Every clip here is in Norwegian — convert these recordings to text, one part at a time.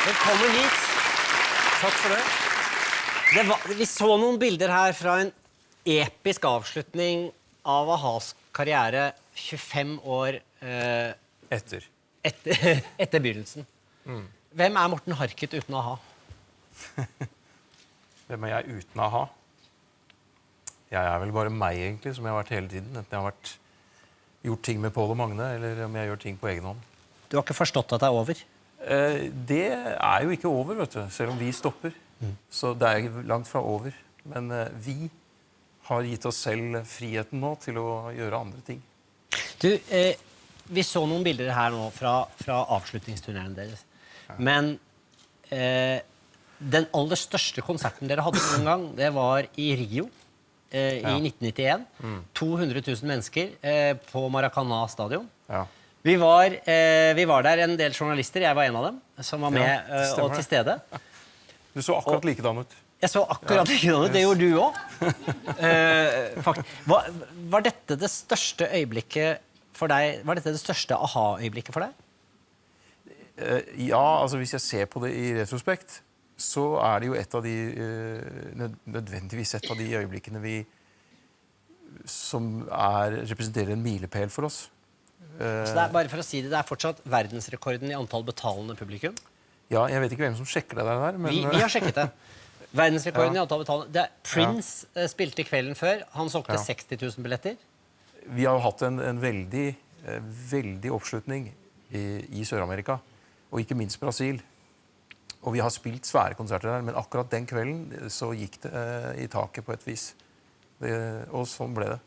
Velkommen hit. Takk for det. Vi så noen bilder her fra en episk avslutning av A-has karriere 25 år etter begynnelsen. Hvem er Morten Harket uten A-ha? Hvem er jeg uten A-ha? Jeg er vel bare meg, egentlig, som jeg har vært hele tiden. Enten jeg har gjort ting med Paul og Magne, eller om jeg gjør ting på egen hånd. Du har ikke forstått at det er over? Det er jo ikke over, vet du, selv om vi stopper. Så det er langt fra over. Men vi har gitt oss selv friheten nå til å gjøre andre ting. Du, vi så noen bilder her nå fra avslutningsturneren deres. Men den aller største konserten dere hadde noen gang, det var i Rio i 1991. 200 000 mennesker på Maracana stadion. Ja. Vi var der en del journalister, jeg var en av dem, som var med og til stede. Du så akkurat likedan ut. Jeg så akkurat likedan ut, det gjorde du også. Var dette det største øyeblikket for deg? Var dette det største aha-øyeblikket for deg? Ja, altså hvis jeg ser på det i retrospekt, så er det jo nødvendigvis et av de øyeblikkene som representerer en milepæl for oss. Så det er, bare for å si det, det er fortsatt verdensrekorden i antall betalende publikum? Ja, jeg vet ikke hvem som sjekker det der, men... Vi har sjekket det. Verdensrekorden i antall betalende. Prince spilte kvelden før. Han solgte 60 000 billetter. Vi har hatt en veldig oppslutning i Sør-Amerika, og ikke minst Brasil. Og vi har spilt svære konserter der, men akkurat den kvelden så gikk det i taket på et vis. Og sånn ble det.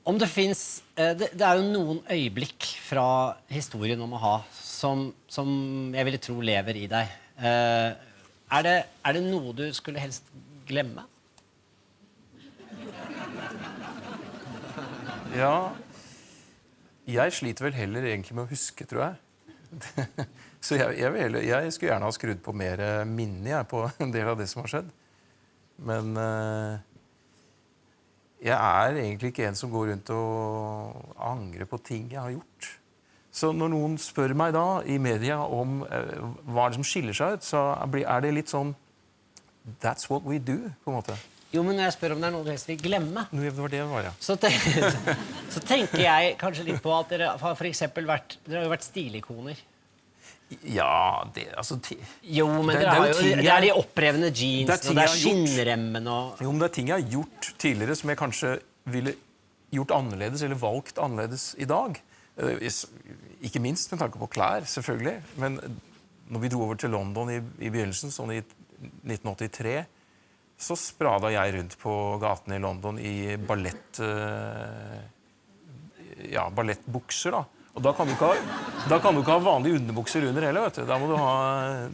Om det finnes, det er jo noen øyeblikk fra historien om A-ha som jeg ville tro lever i deg. Er det noe du skulle helst glemme? Ja, jeg sliter vel heller egentlig med å huske, tror jeg. Så jeg skulle gjerne ha skrudd på mer minne på en del av det som har skjedd. Men jeg er egentlig ikke en som går rundt og angrer på ting jeg har gjort. Så når noen spør meg da i media om hva det som skiller seg ut, så er det litt sånn that's what we do, på en måte. Jo, men når jeg spør om det er noe du helst vil glemme, Det var det det var, ja. så tenker jeg kanskje litt på at dere har for eksempel dere har jo vært stilikoner. Ja, altså... Jo, men det er de opprevne jeans, og det er skinnremmen og... Jo, men det er ting jeg har gjort tidligere som jeg kanskje ville gjort annerledes, eller valgt annerledes i dag. Ikke minst med tanke på klær, selvfølgelig. Men når vi dro over til London i begynnelsen, sånn i 1983, så sprada jeg rundt på gaten i London i ballettbukser, da. Og da kan du ikke ha vanlige underbukser under heller, vet du. Da må du ha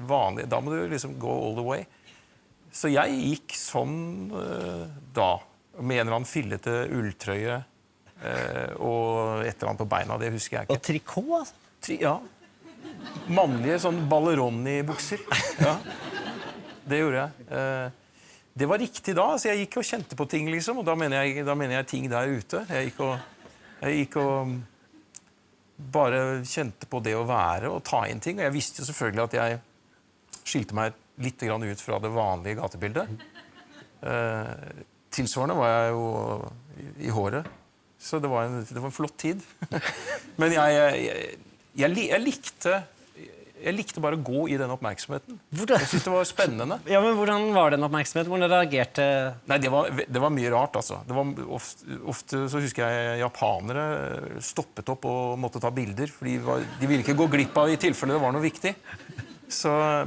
vanlige, da må du liksom go all the way. Så jeg gikk sånn da, med en eller annen fillete ulltrøye og et eller annet på beina, det husker jeg ikke. Og trikot, altså? Ja. Mannlige sånn balleroni-bukser. Ja. Det gjorde jeg. Det var riktig da, så jeg gikk og kjente på ting, liksom, og da mener jeg ting der ute. Jeg gikk og bare kjente på det å være og ta inn ting, og jeg visste jo selvfølgelig at jeg skilte meg litt grann ut fra det vanlige gatebildet. Tilsvarende var jeg jo i håret, så det var en flott tid. Men jeg likte bare å gå i den oppmerksomheten. Jeg synes det var spennende. Ja, men hvordan var den oppmerksomheten? Hvordan reagerte? Nei, det var mye rart, altså. Det var ofte så husker jeg japanere stoppet opp og måtte ta bilder, for de ville ikke gå glipp av i tilfelle det var noe viktig.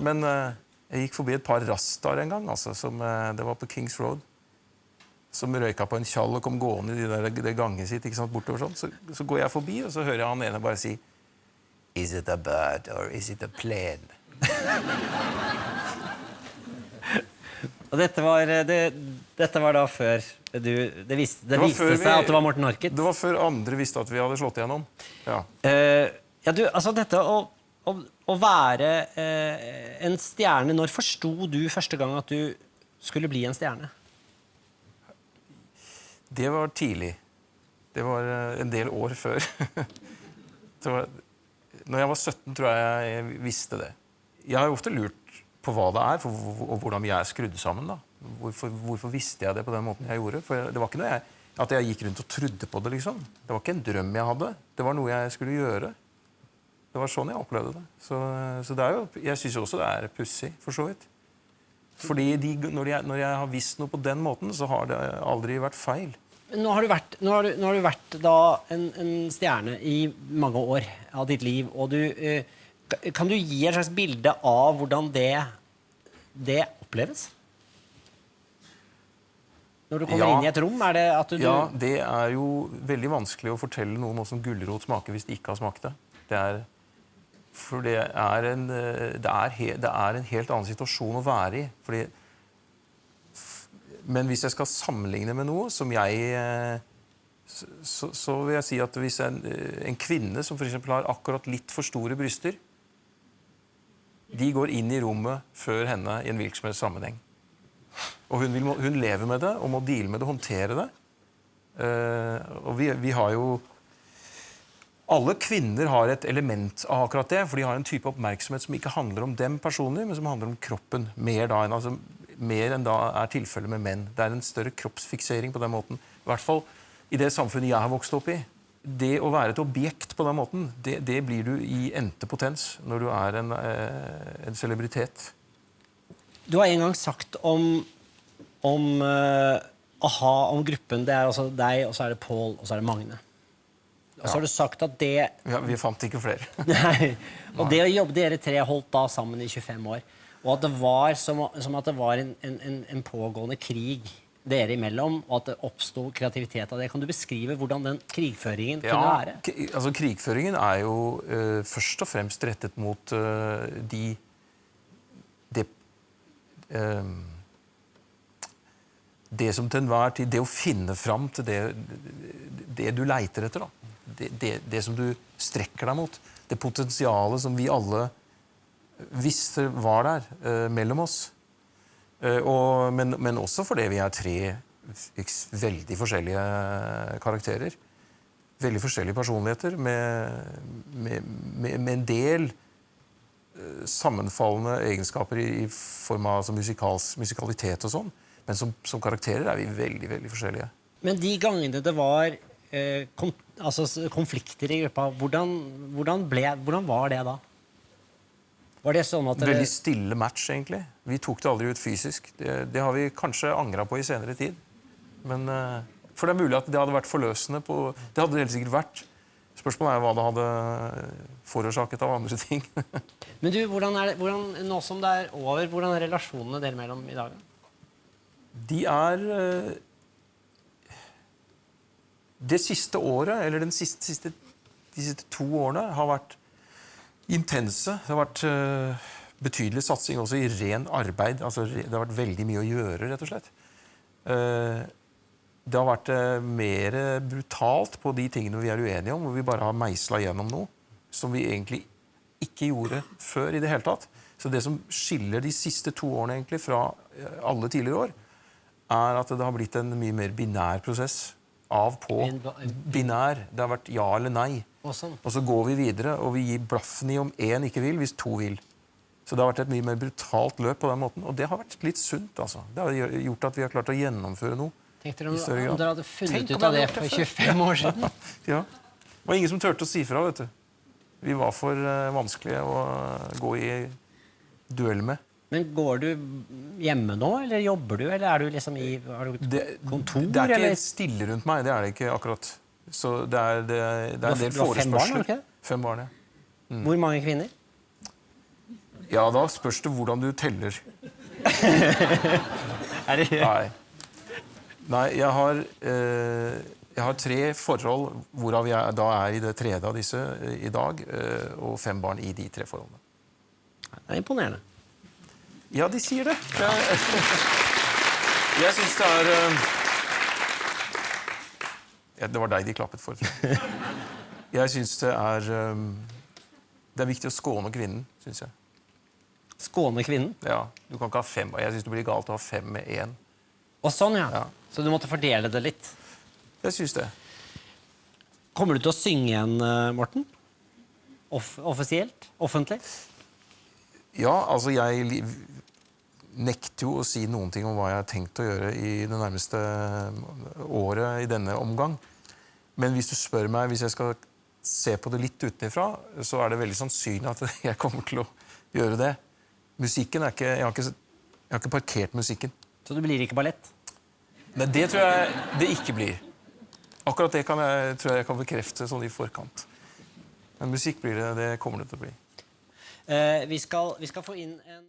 Men jeg gikk forbi et par rastaer en gang, altså, det var på Kings Road, som røyka på en kjall og kom gående i det ganget sitt, ikke sant, bortover sånn. Så går jeg forbi, og så hører jeg han ene bare si Is it a bird or is it a plane? Og dette var da før det viste seg at det var Morten Harket? Det var før andre visste at vi hadde slått igjennom. Ja. Ja, du, altså dette å være en stjerne, når forstod du første gang at du skulle bli en stjerne? Det var tidlig. Det var en del år før. Når jeg var 17, tror jeg visste det. Jeg har jo ofte lurt på hva det er, og hvordan vi er skrudd sammen. Da. Hvorfor visste jeg det på den måten jeg gjorde? For det var ikke noe at jeg gikk rundt og trodde på det, liksom. Det var ikke en drøm jeg hadde. Det var noe jeg skulle gjøre. Det var sånn jeg opplevde det. Så det er jo, jeg synes også det er pussig, for så vidt. Fordi når jeg har visst noe på den måten, så har det aldri vært feil. Nå har du vært da en stjerne i mange år av ditt liv, og kan du gi et slags bilde av hvordan det oppleves? Når du kommer inn i et rom, er det at du... Ja, det er jo veldig vanskelig å fortelle noen som gulrot smaker hvis de ikke har smakt det. For det er en helt annen situasjon å være i. Men hvis jeg skal sammenligne med noe som så vil jeg si at hvis en kvinne som for eksempel har akkurat litt for store bryster, de går inn i rommet før henne i en virksomhetssammenheng. Og hun lever med det og må deale med det, håndtere det. Og vi har jo... Alle kvinner har et element av akkurat det, for de har en type oppmerksomhet som ikke handler om dem personlig, men som handler om kroppen. Mer enn da er tilfellet med menn. Det er en større kroppsfiksering på den måten. I hvert fall i det samfunnet jeg har vokst opp i. Det å være et objekt på den måten, det blir du i endte potens når du er en celebritet. Du har en gang sagt om a-ha, om gruppen, det er altså deg, og så er det Paul, og så er det Magne. Og så har du sagt at det... Ja, vi fant ikke flere. Nei. Og det å jobbe, dere tre holdt da sammen i 25 år. Og at det var som at det var en pågående krig dere imellom, og at det oppstod kreativitet av det. Kan du beskrive hvordan den krigføringen kunne være? Altså krigføringen er jo først og fremst rettet mot det som til enhver tid, det å finne fram til det du leiter etter, da. Det som du strekker deg mot. Det potensialet som vi alle visste var der mellom oss. Men også fordi vi er tre veldig forskjellige karakterer. Veldig forskjellige personligheter med en del sammenfallende egenskaper i form av altså musikalitet og sånn. Men som karakterer er vi veldig, veldig forskjellige. Men de gangene det var konflikter i gruppa, hvordan var det da? Var det sånn at Veldig stille match, egentlig. Vi tok det aldri ut fysisk. Det har vi kanskje angret på i senere tid. Men, for det er mulig at det hadde vært forløsende. Det hadde det helt sikkert vært. Spørsmålet er hva det hadde forårsaket av andre ting. Men du, nå som det er over, hvordan er relasjonene dere mellom i dag? De er... Det siste året, eller de siste 2 årene, har vært intense. Det har vært betydelig satsing også i ren arbeid. Altså, det har vært veldig mye å gjøre, rett og slett. Det har vært mer brutalt på de tingene vi er uenige om, hvor vi bare har meislet gjennom noe, som vi egentlig ikke gjorde før i det hele tatt. Så det som skiller de siste 2 årene egentlig fra alle tidligere år, er at det har blitt en mye mer binær prosess. Av på binær. Det har vært ja eller nei. Og så går vi videre, og vi gir blaffen i om 1 ikke vil, hvis 2 vil. Så det har vært et mye mer brutalt løp på den måten, og det har vært litt sunt, altså. Det har gjort at vi har klart å gjennomføre noe. Tenkte dere om dere hadde funnet ut av det for 25 år siden? Ja. Det var ingen som tørte å si fra, vet du. Vi var for vanskelige å gå i duell med. Men går du hjemme nå, eller jobber du, eller er du liksom har du kontor? Det er ikke stille rundt meg, det er det ikke akkurat. Så det er en del forespørsler. 5 barn, ikke? 5 barn, ja. Hvor mange kvinner? Ja, da spørs det hvordan du teller. Nei, jeg har 3 forhold, hvorav jeg da er i det 3. av disse i dag, og 5 barn i de 3 forholdene. Det er imponerende. Ja, de sier det. Jeg synes det er... Det var deg de klappet for. Jeg synes det er viktig å skåne kvinnen, synes jeg. Skåne kvinnen? Ja, du kan ikke ha 5. Jeg synes det blir galt å ha 5 med 1. Og sånn, ja. Så du måtte fordele det litt? Jeg synes det. Kommer du til å synge igjen, Morten? offisielt? Offentlig? Ja, altså jeg nekter jo å si noen ting om hva jeg har tenkt å gjøre i det nærmeste året i denne omgang. Men hvis du spør meg, hvis jeg skal se på det litt utenfra, så er det veldig sannsynlig at jeg kommer til å gjøre det. Musikken er ikke, jeg har ikke parkert musikken. Så det blir ikke ballett? Nei, det tror jeg det ikke blir. Akkurat det tror jeg kan bekrefte sånn i forkant. Men musikk blir det kommer det til å bli. Vi skal få inn en